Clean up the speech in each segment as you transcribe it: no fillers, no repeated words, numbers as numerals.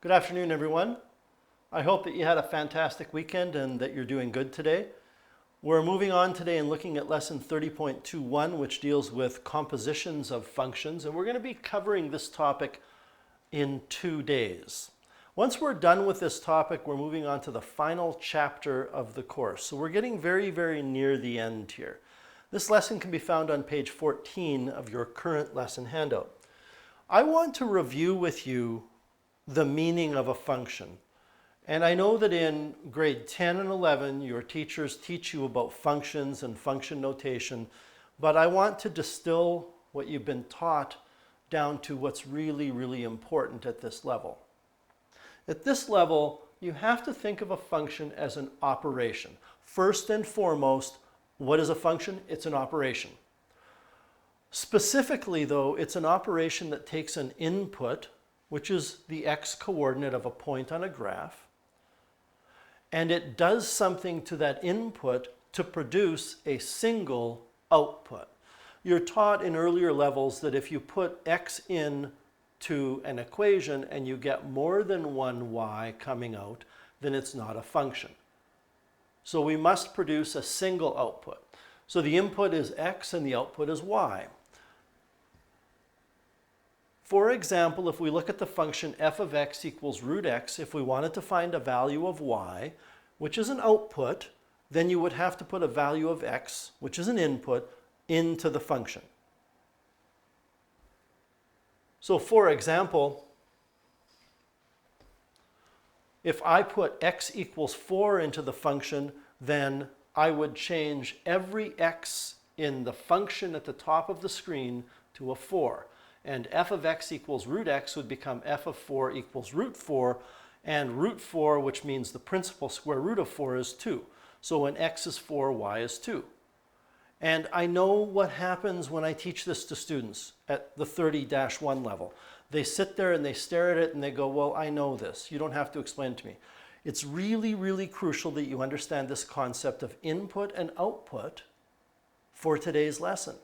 Good afternoon, everyone. I hope that you had a fantastic weekend and that you're doing good today. We're moving on today and looking at lesson 30.21, which deals with compositions of functions, and we're going to be covering this topic in 2 days. Once we're done with this topic, we're moving on to the final chapter of the course. So we're getting very, very near the end here. This lesson can be found on page 14 of your current lesson handout. I want to review with you the meaning of a function. And I know that in grade 10 and 11, your teachers teach you about functions and function notation, but I want to distill what you've been taught down to what's really, really important at this level. At this level, you have to think of a function as an operation. First and foremost, what is a function? It's an operation. Specifically, though, it's an operation that takes an input, which is the x-coordinate of a point on a graph, and it does something to that input to produce a single output. You're taught in earlier levels that if you put x in to an equation and you get more than one y coming out, then it's not a function. So we must produce a single output. So the input is x and the output is y. For example, if we look at the function f of x equals root x, if we wanted to find a value of y, which is an output, then you would have to put a value of x, which is an input, into the function. So for example, if I put x equals 4 into the function, then I would change every x in the function at the top of the screen to a 4. And f of x equals root x would become f of 4 equals root 4, and root 4, which means the principal square root of 4, is 2. So when x is 4, y is 2. And I know what happens when I teach this to students at the 30-1 level. They sit there and they stare at it and they go, well, I know this. You don't have to explain it to me. It's really, really crucial that you understand this concept of input and output for today's lesson.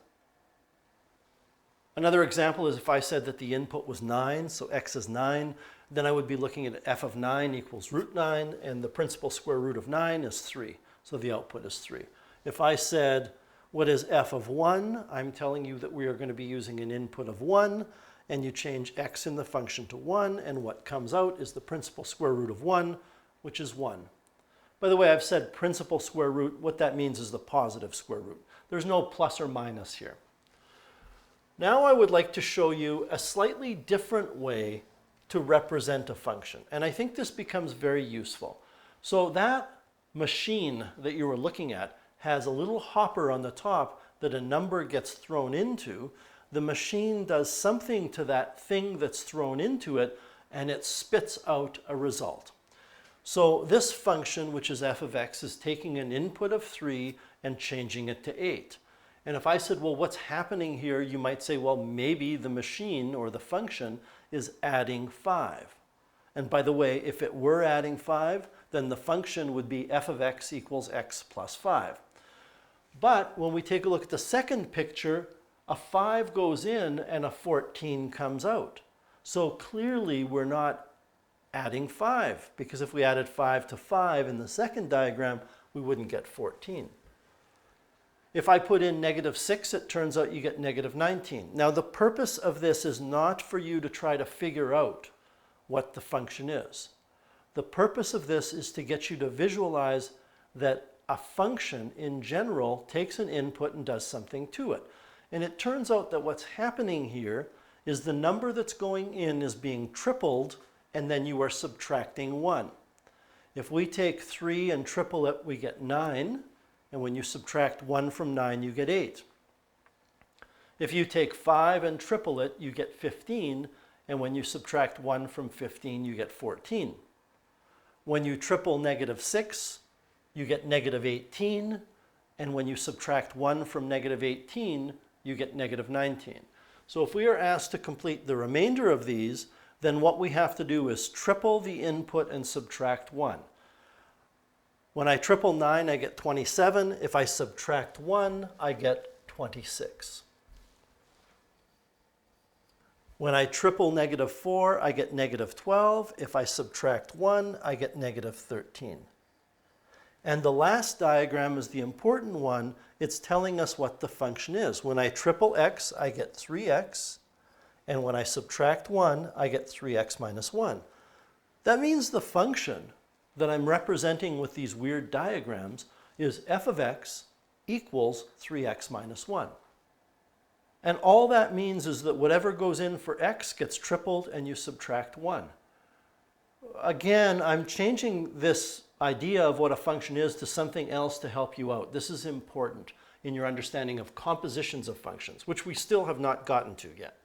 Another example is if I said that the input was 9, so x is 9, then I would be looking at f of 9 equals root 9, and the principal square root of 9 is 3, so the output is 3. If I said, what is f of 1? I'm telling you that we are going to be using an input of 1, and you change x in the function to 1, and what comes out is the principal square root of 1, which is 1. By the way, I've said principal square root. What that means is the positive square root. There's no plus or minus here. Now I would like to show you a slightly different way to represent a function. And I think this becomes very useful. So that machine that you were looking at has a little hopper on the top that a number gets thrown into. The machine does something to that thing that's thrown into it, and it spits out a result. So this function, which is f of x, is taking an input of 3 and changing it to 8. And if I said, well, what's happening here? You might say, well, maybe the machine or the function is adding 5. And by the way, if it were adding 5, then the function would be f of x equals x plus 5. But when we take a look at the second picture, a 5 goes in and a 14 comes out. So clearly we're not adding 5, because if we added 5 to 5 in the second diagram, we wouldn't get 14. If I put in -6, it turns out you get -19. Now the purpose of this is not for you to try to figure out what the function is. The purpose of this is to get you to visualize that a function in general takes an input and does something to it. And it turns out that what's happening here is the number that's going in is being tripled, and then you are subtracting 1. If we take 3 and triple it, we get 9. And when you subtract 1 from 9, you get 8. If you take 5 and triple it, you get 15. And when you subtract 1 from 15, you get 14. When you triple -6, you get -18. And when you subtract 1 from -18, you get -19. So if we are asked to complete the remainder of these, then what we have to do is triple the input and subtract 1. When I triple 9, I get 27. If I subtract 1, I get 26. When I triple negative 4, I get negative 12. If I subtract 1, I get negative 13. And the last diagram is the important one. It's telling us what the function is. When I triple x, I get 3x. And when I subtract 1, I get 3x minus 1. That means the function that I'm representing with these weird diagrams is f of x equals 3x minus 1. And all that means is that whatever goes in for x gets tripled and you subtract 1. Again, I'm changing this idea of what a function is to something else to help you out. This is important in your understanding of compositions of functions, which we still have not gotten to yet.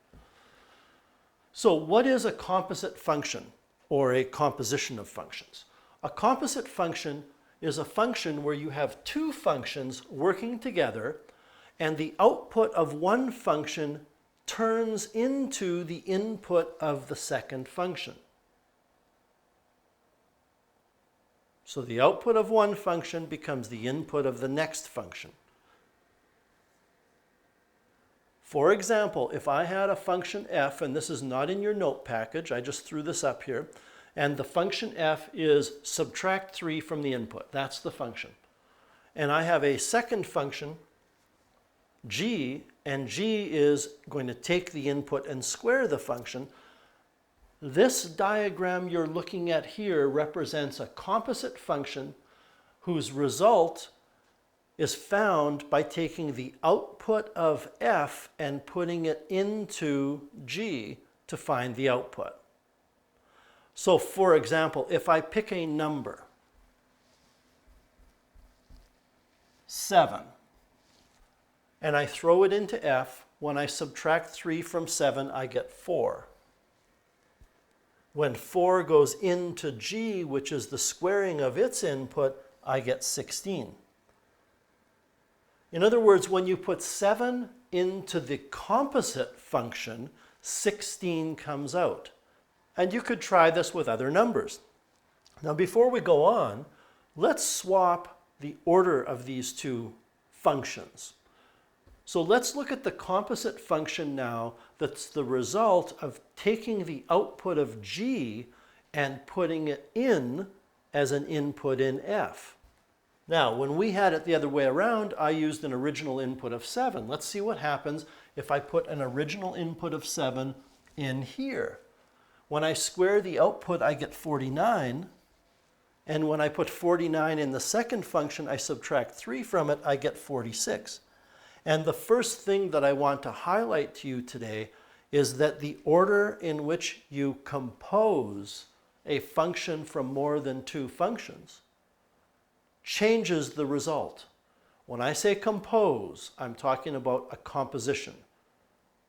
So what is a composite function or a composition of functions? A composite function is a function where you have two functions working together and the output of one function turns into the input of the second function. So the output of one function becomes the input of the next function. For example, if I had a function f, and this is not in your note package, I just threw this up here, and the function f is subtract 3 from the input. That's the function. And I have a second function, g, and g is going to take the input and square the function. This diagram you're looking at here represents a composite function whose result is found by taking the output of f and putting it into g to find the output. So for example, if I pick a number, 7, and I throw it into f, when I subtract 3 from 7, I get 4. When 4 goes into g, which is the squaring of its input, I get 16. In other words, when you put 7 into the composite function, 16 comes out. And you could try this with other numbers. Now, before we go on, let's swap the order of these two functions. So let's look at the composite function now that's the result of taking the output of g and putting it in as an input in f. Now, when we had it the other way around, I used an original input of 7. Let's see what happens if I put an original input of 7 in here. When I square the output, I get 49. And when I put 49 in the second function, I subtract 3 from it, I get 46. And the first thing that I want to highlight to you today is that the order in which you compose a function from more than two functions changes the result. When I say compose, I'm talking about a composition.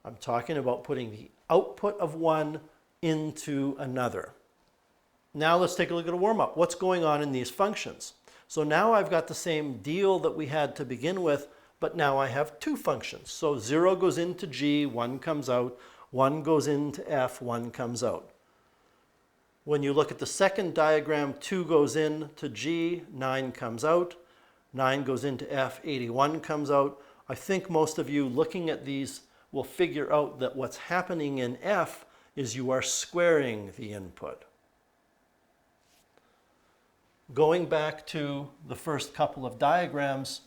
I'm talking about putting the output of one into another. Now let's take a look at a warm-up. What's going on in these functions? So now I've got the same deal that we had to begin with, but now I have two functions. So 0 goes into g, 1 comes out, 1 goes into f, 1 comes out. When you look at the second diagram, 2 goes into g, 9 comes out, 9 goes into f, 81 comes out. I think most of you looking at these will figure out that what's happening in f is you are squaring the input. Going back to the first couple of diagrams,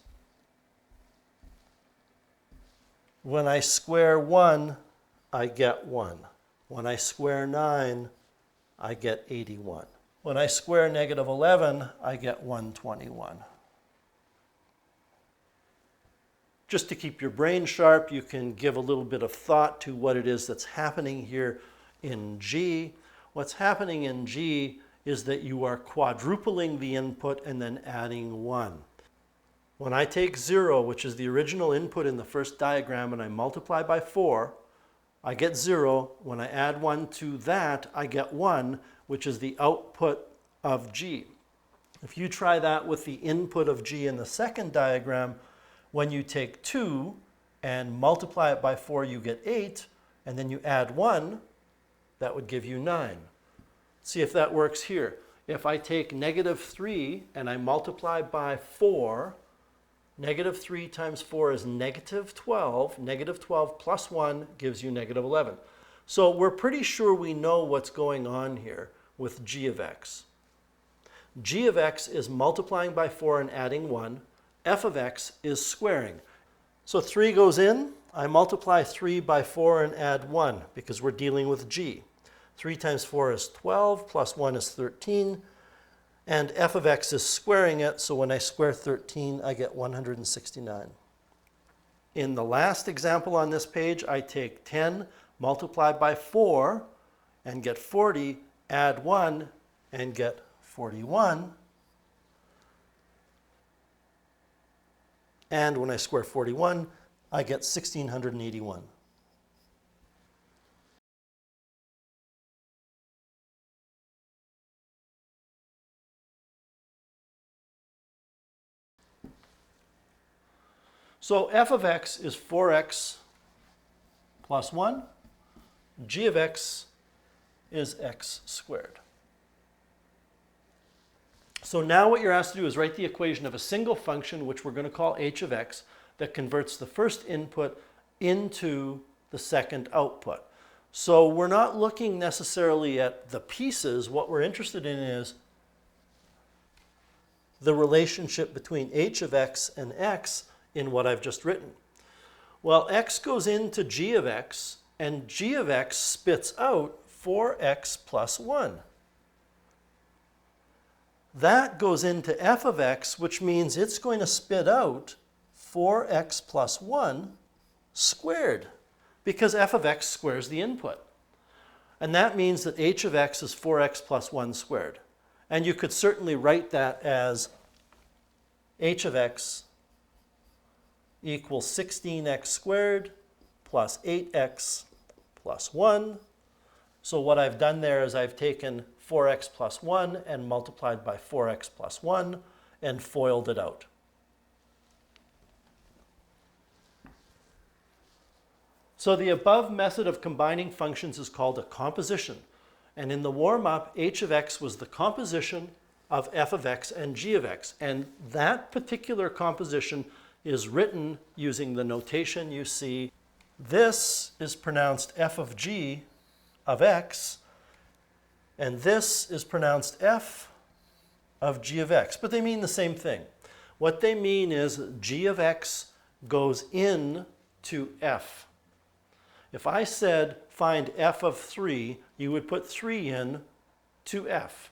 when I square 1, I get 1. When I square 9, I get 81. When I square negative 11, I get 121. Just to keep your brain sharp, you can give a little bit of thought to what it is that's happening here in G. What's happening in G is that you are quadrupling the input and then adding 1. When I take 0, which is the original input in the first diagram, and I multiply by 4, I get 0. When I add 1 to that, I get 1, which is the output of G. If you try that with the input of G in the second diagram, when you take 2 and multiply it by 4, you get 8, and then you add 1, that would give you 9. See if that works here. If I take negative 3 and I multiply by 4, negative 3 times 4 is negative 12. Negative 12 plus 1 gives you negative 11. So we're pretty sure we know what's going on here with g of x. G of x is multiplying by 4 and adding 1. F of x is squaring. So 3 goes in. I multiply 3 by 4 and add 1 because we're dealing with g. 3 times 4 is 12, plus 1 is 13. And f of x is squaring it, so when I square 13, I get 169. In the last example on this page, I take 10 multiplied by 4 and get 40, add 1 and get 41. And when I square 41, I get 1681. So f of x is 4x plus 1. G of x is x squared. So now what you're asked to do is write the equation of a single function, which we're going to call h of x, that converts the first input into the second output. So we're not looking necessarily at the pieces. What we're interested in is the relationship between h of x and x in what I've just written. Well, x goes into g of x, and g of x spits out 4x plus 1. That goes into f of x, which means it's going to spit out 4x plus 1 squared, because f of x squares the input. And that means that h of x is 4x plus 1 squared. And you could certainly write that as h of x equals 16x squared plus 8x plus 1. So what I've done there is I've taken 4x plus 1 and multiplied by 4x plus 1 and FOILed it out. So the above method of combining functions is called a composition. And in the warm-up, h of x was the composition of f of x and g of x. And that particular composition is written using the notation you see. This is pronounced f of g of x, and this is pronounced f of g of x, but they mean the same thing. What they mean is g of x goes in to f. If I said find f of 3, you would put 3 in to f.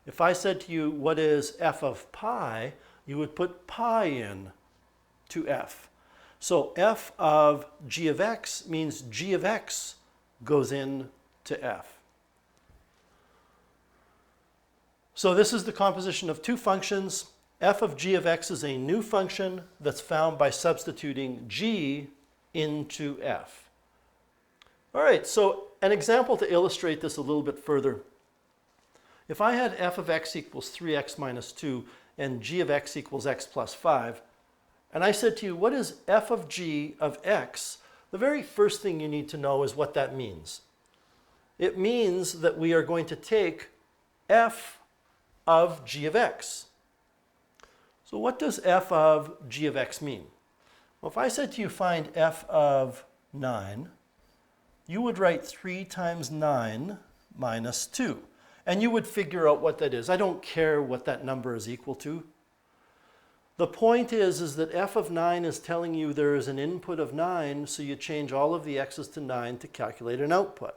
If I said to you what is f of pi, you would put pi in to f. So f of g of x means g of x goes in to f. So this is the composition of two functions. F of g of x is a new function that's found by substituting g into f. All right, so an example to illustrate this a little bit further. If I had f of x equals 3x minus 2 and g of x equals x plus 5, and I said to you, what is f of g of x? The very first thing you need to know is what that means. It means that we are going to take f of g of x. So what does f of g of x mean? Well, if I said to you find f of 9, you would write 3 times 9 minus 2. And you would figure out what that is. I don't care what that number is equal to. The point is that f of 9 is telling you there is an input of 9, so you change all of the x's to 9 to calculate an output.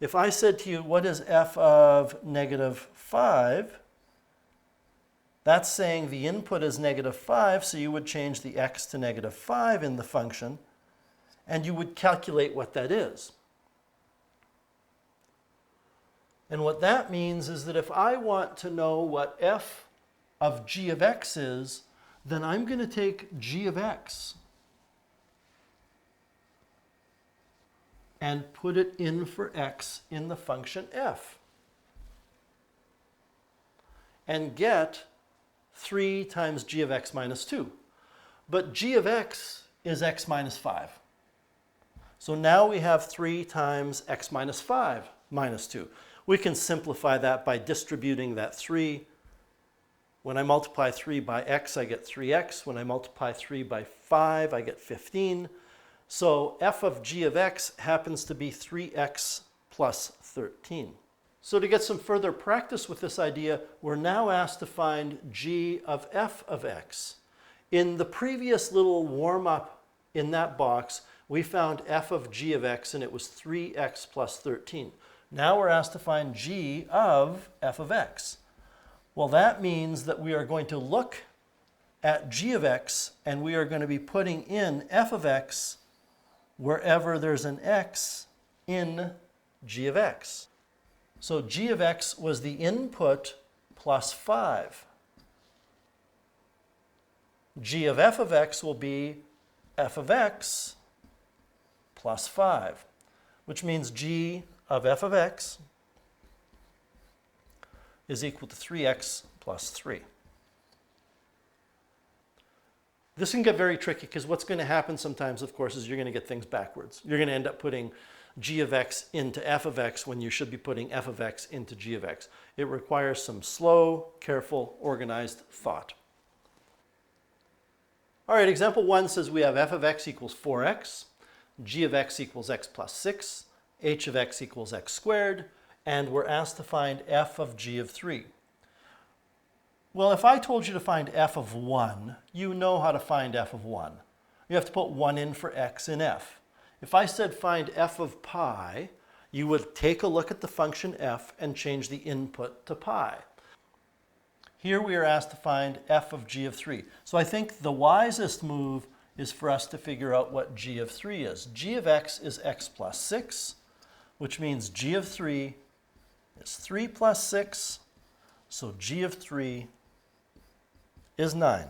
If I said to you, what is f of negative 5? That's saying the input is negative 5, so you would change the x to negative 5 in the function, and you would calculate what that is. And what that means is that if I want to know what f of g of x is, then I'm going to take g of x and put it in for x in the function f and get 3 times g of x minus 2. But g of x is x minus 5. So now we have 3 times x minus 5 minus 2. We can simplify that by distributing that 3. When I multiply 3 by x, I get 3x. When I multiply 3 by 5, I get 15. So f of g of x happens to be 3x plus 13. So to get some further practice with this idea, we're now asked to find g of f of x. In the previous little warm-up in that box, we found f of g of x, and it was 3x plus 13. Now we're asked to find g of f of x. Well, that means that we are going to look at g of x, and we are going to be putting in f of x wherever there's an x in g of x. So g of x was the input plus 5. G of f of x will be f of x plus 5, which means g of f of x is equal to 3x plus 3. This can get very tricky because what's going to happen sometimes, of course, is you're going to get things backwards. You're going to end up putting g of x into f of x when you should be putting f of x into g of x. It requires some slow, careful, organized thought. All right, example 1 says we have f of x equals 4x, g of x equals x plus 6, h of x equals x squared, and we're asked to find f of g of 3. Well, if I told you to find f of 1, you know how to find f of 1. You have to put 1 in for x in f. If I said find f of pi, you would take a look at the function f and change the input to pi. Here we are asked to find f of g of 3. So I think the wisest move is for us to figure out what g of 3 is. G of x is x plus 6, which means g of 3 is 3 plus 6, so g of 3 is 9.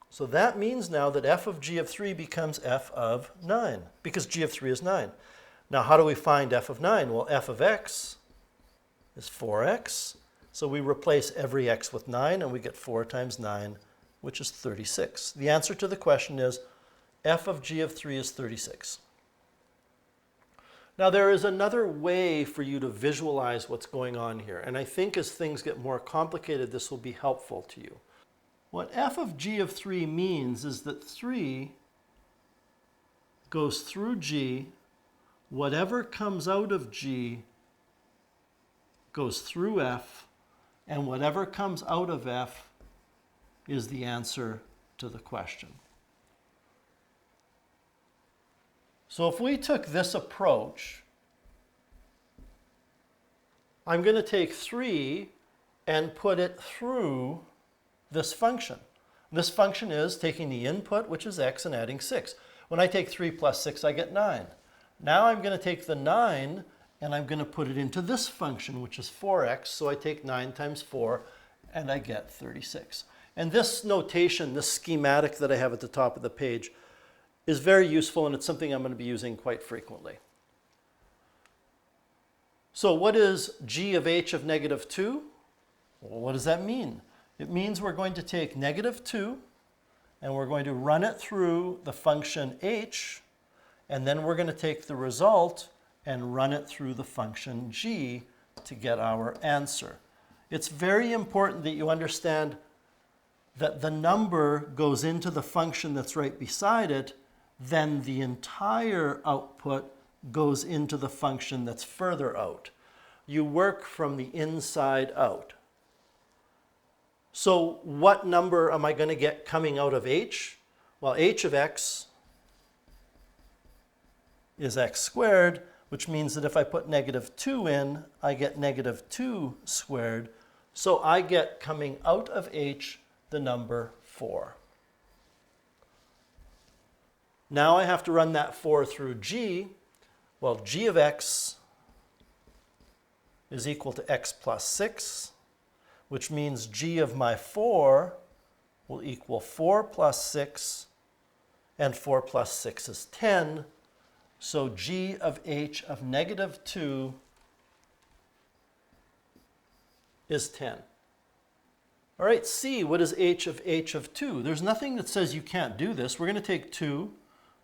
So that means now that f of g of 3 becomes f of 9, because g of 3 is 9. Now how do we find f of 9? Well, f of x is 4x, so we replace every x with 9, and we get 4 times 9, which is 36. The answer to the question is f of g of 3 is 36. Now there is another way for you to visualize what's going on here, and I think as things get more complicated, this will be helpful to you. What f of g of 3 means is that 3 goes through g, whatever comes out of g goes through f, and whatever comes out of f is the answer to the question. So if we took this approach, I'm going to take 3 and put it through this function. This function is taking the input, which is x, and adding 6. When I take 3 plus 6, I get 9. Now I'm going to take the 9 and I'm going to put it into this function, which is 4x. So I take 9 times 4 and I get 36. And this notation, this schematic that I have at the top of the page, is very useful, and it's something I'm going to be using quite frequently. So what is g of h of negative 2? Well, what does that mean? It means we're going to take negative 2 and we're going to run it through the function h, and then we're going to take the result and run it through the function g to get our answer. It's very important that you understand that the number goes into the function that's right beside it, then the entire output goes into the function that's further out. You work from the inside out. So what number am I going to get coming out of h? Well, h of x is x squared, which means that if I put negative 2 in, I get negative 2 squared. So I get coming out of h the number 4. Now I have to run that 4 through g. Well, g of x is equal to x plus 6, which means g of my 4 will equal 4 plus 6, and 4 plus 6 is 10. So g of h of negative 2 is 10. All right, C, what is h of 2? There's nothing that says you can't do this. We're going to take 2,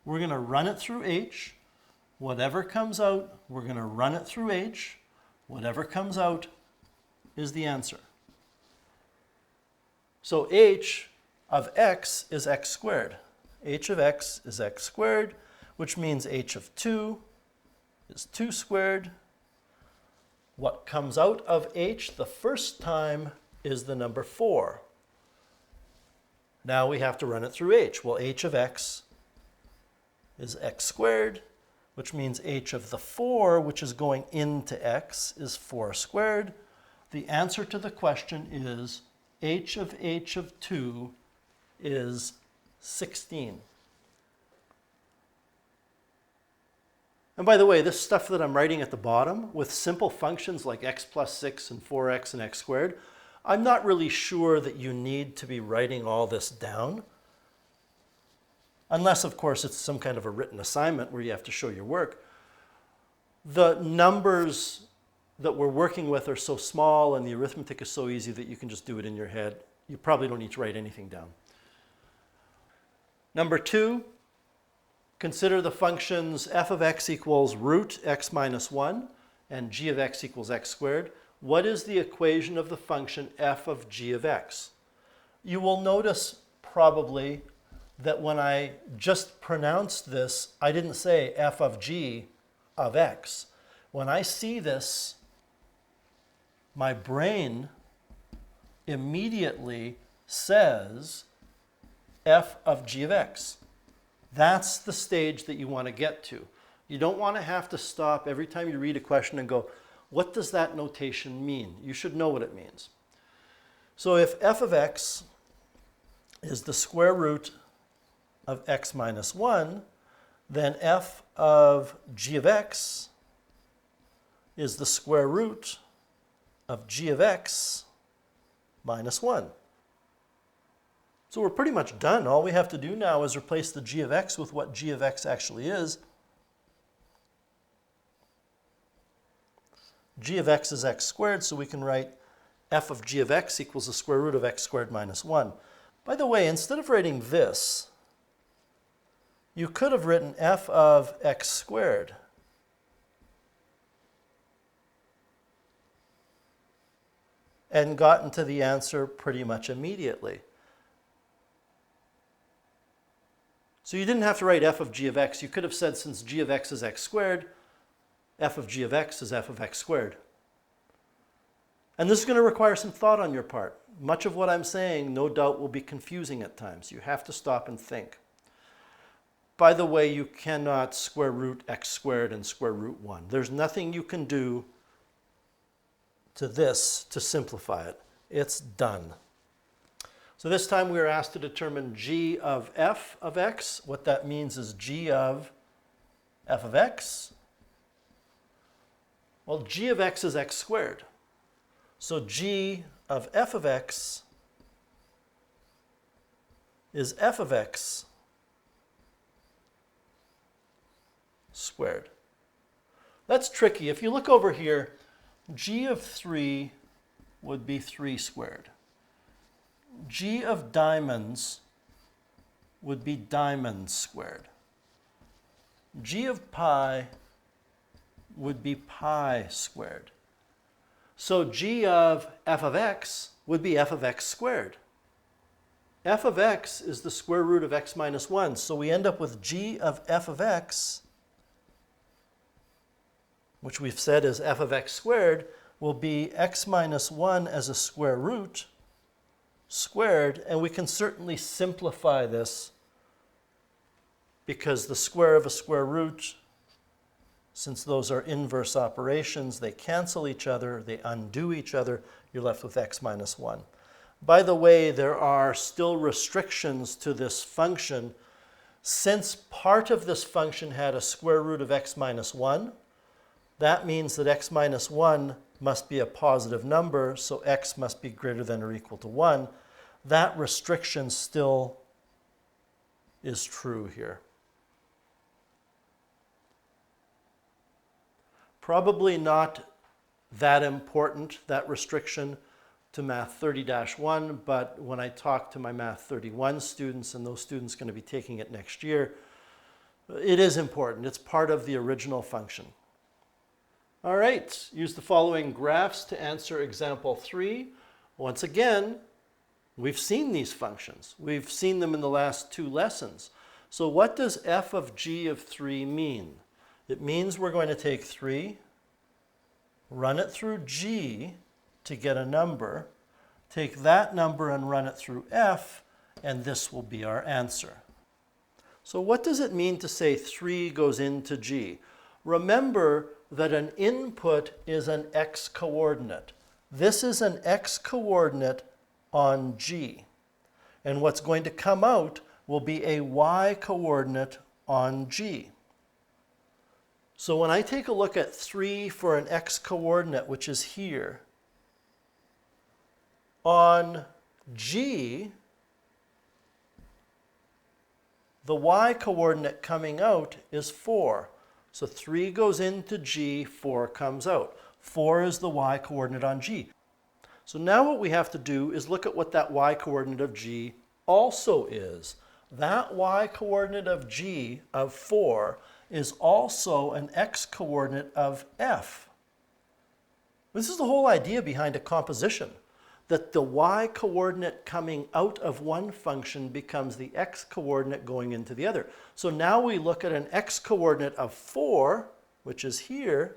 we're going to run it through h. Whatever comes out, we're going to run it through h. Whatever comes out is the answer. So h of x is x squared. H of x is x squared, which means h of 2 is 2 squared. What comes out of h the first time is the number 4. Now we have to run it through h. Well, h of x is x squared, which means h of the 4, which is going into x, is 4 squared. The answer to the question is h of 2 is 16. And by the way, this stuff that I'm writing at the bottom with simple functions like x plus 6 and 4x and x squared, I'm not really sure that you need to be writing all this down. Unless, of course, it's some kind of a written assignment where you have to show your work. The numbers that we're working with are so small and the arithmetic is so easy that you can just do it in your head. You probably don't need to write anything down. Number 2, consider the functions f of x equals root x minus 1 and g of x equals x squared. What is the equation of the function f of g of x? You will notice probably that when I just pronounced this, I didn't say f of g of x. When I see this, my brain immediately says f of g of x. That's the stage that you want to get to. You don't want to have to stop every time you read a question and go, what does that notation mean? You should know what it means. So if f of x is the square root of x minus 1, then f of g of x is the square root of g of x minus 1. So we're pretty much done. All we have to do now is replace the g of x with what g of x actually is. G of x is x squared, so we can write f of g of x equals the square root of x squared minus 1. By the way, instead of writing this, you could have written f of x squared. And gotten to the answer pretty much immediately. So you didn't have to write f of g of x. You could have said, since g of x is x squared, f of g of x is f of x squared. And this is going to require some thought on your part. Much of what I'm saying, no doubt, will be confusing at times. You have to stop and think. By the way, you cannot square root x squared and square root 1. There's nothing you can do to this to simplify it. It's done. So this time we are asked to determine g of f of x. What that means is g of f of x. Well, g of x is x squared. So g of f of x is f of x squared. That's tricky. If you look over here, g of 3 would be 3 squared. G of diamonds would be diamonds squared. G of pi would be pi squared. So g of f of x would be f of x squared. F of x is the square root of x minus 1. So we end up with g of f of x, which we've said is f of x squared, will be x minus 1 as a square root squared. And we can certainly simplify this because the square of a square root, since those are inverse operations, they cancel each other, they undo each other, you're left with x minus 1. By the way, there are still restrictions to this function. Since part of this function had a square root of x minus 1, that means that x minus 1 must be a positive number, so x must be greater than or equal to 1. That restriction still is true here. Probably not that important, that restriction, to Math 30-1, but when I talk to my Math 31 students, and those students are going to be taking it next year, it is important. It's part of the original function. All right, use the following graphs to answer example 3. Once again, we've seen these functions. We've seen them in the last 2 lessons. So what does f of g of 3 mean? It means we're going to take 3, run it through g to get a number, take that number and run it through f, and this will be our answer. So what does it mean to say 3 goes into g? Remember that an input is an x-coordinate. This is an x-coordinate on g. And what's going to come out will be a y-coordinate on g. So when I take a look at 3 for an x-coordinate, which is here, on g, the y-coordinate coming out is 4. So 3 goes into g, 4 comes out. 4 is the y-coordinate on g. So now what we have to do is look at what that y-coordinate of g also is. That y-coordinate of g of 4 is also an x-coordinate of f. This is the whole idea behind a composition, that the y-coordinate coming out of one function becomes the x-coordinate going into the other. So now we look at an x-coordinate of 4, which is here,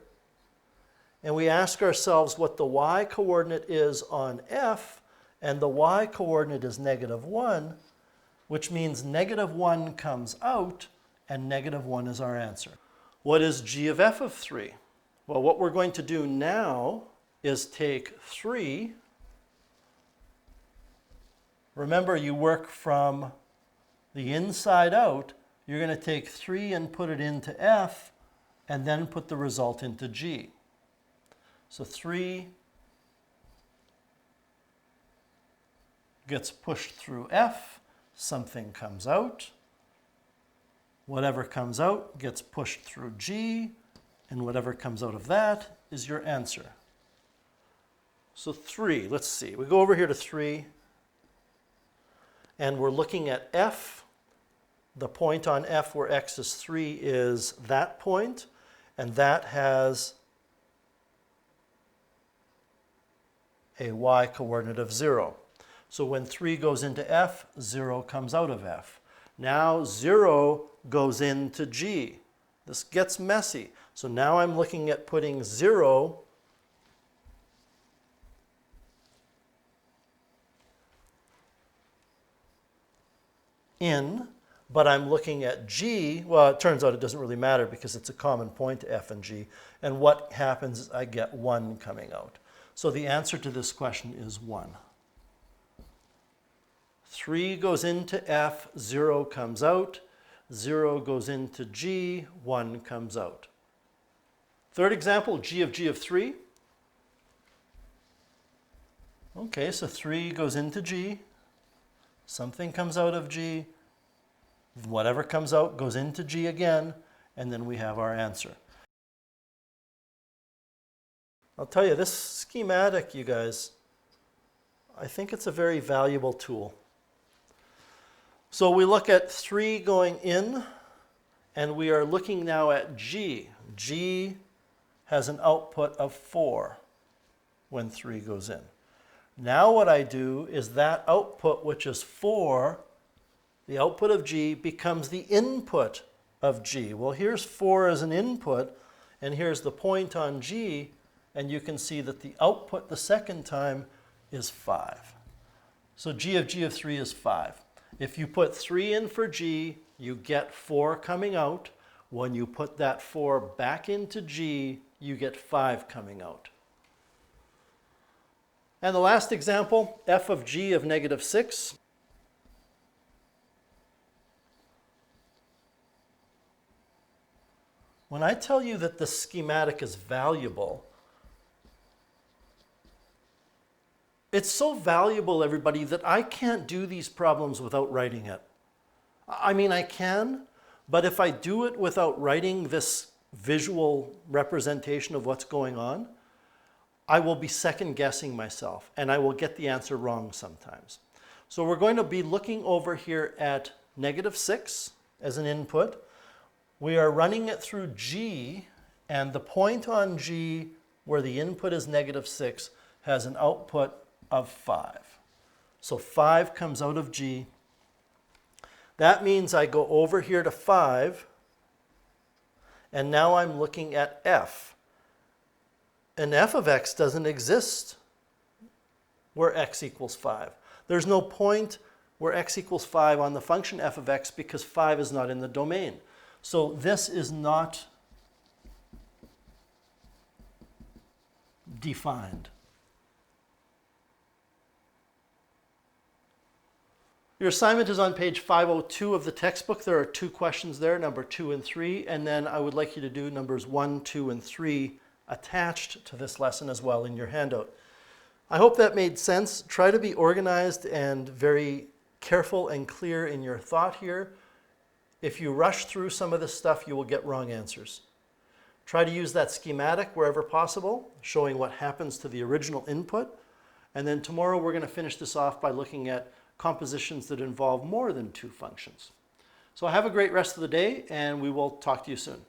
and we ask ourselves what the y-coordinate is on f, and the y-coordinate is -1, which means -1 comes out, and -1 is our answer. What is g of f of 3? Well, what we're going to do now is take 3. Remember, you work from the inside out. You're going to take 3 and put it into f, and then put the result into g. So 3 gets pushed through f, something comes out. Whatever comes out gets pushed through g, and whatever comes out of that is your answer. So 3, let's see. We go over here to 3, and we're looking at f. The point on f where x is 3 is that point, and that has a y-coordinate of 0. So when 3 goes into f, 0 comes out of f. Now 0 goes into g. This gets messy. So now I'm looking at putting 0 in, but I'm looking at g. Well, it turns out it doesn't really matter because it's a common point to f and g. And what happens is I get 1 coming out. So the answer to this question is 1. 3 goes into f, 0 comes out. 0 goes into g, 1 comes out. Third example, g of 3. Okay, so 3 goes into g. Something comes out of g. Whatever comes out goes into g again, and then we have our answer. I'll tell you, this schematic, you guys, I think it's a very valuable tool. So we look at 3 going in, and we are looking now at g. G has an output of 4 when 3 goes in. Now what I do is that output, which is 4, the output of g, becomes the input of g. Well, here's 4 as an input, and here's the point on g, and you can see that the output the second time is 5. So g of 3 is 5. If you put 3 in for g, you get 4 coming out. When you put that 4 back into g, you get 5 coming out. And the last example, f of g of -6. When I tell you that the schematic is valuable, it's so valuable, everybody, that I can't do these problems without writing it. I mean, I can, but if I do it without writing this visual representation of what's going on, I will be second guessing myself, and I will get the answer wrong sometimes. So we're going to be looking over here at -6 as an input. We are running it through g, and the point on g where the input is -6 has an output of 5. So 5 comes out of g. That means I go over here to 5, and now I'm looking at f. And f of x doesn't exist where x equals 5. There's no point where x equals 5 on the function f of x because 5 is not in the domain. So this is not defined. Your assignment is on page 502 of the textbook. There are 2 questions there, number 2 and 3, and then I would like you to do numbers 1, 2, and 3 attached to this lesson as well in your handout. I hope that made sense. Try to be organized and very careful and clear in your thought here. If you rush through some of this stuff, you will get wrong answers. Try to use that schematic wherever possible, showing what happens to the original input. And then tomorrow we're going to finish this off by looking at compositions that involve more than 2 functions. So have a great rest of the day, and we will talk to you soon.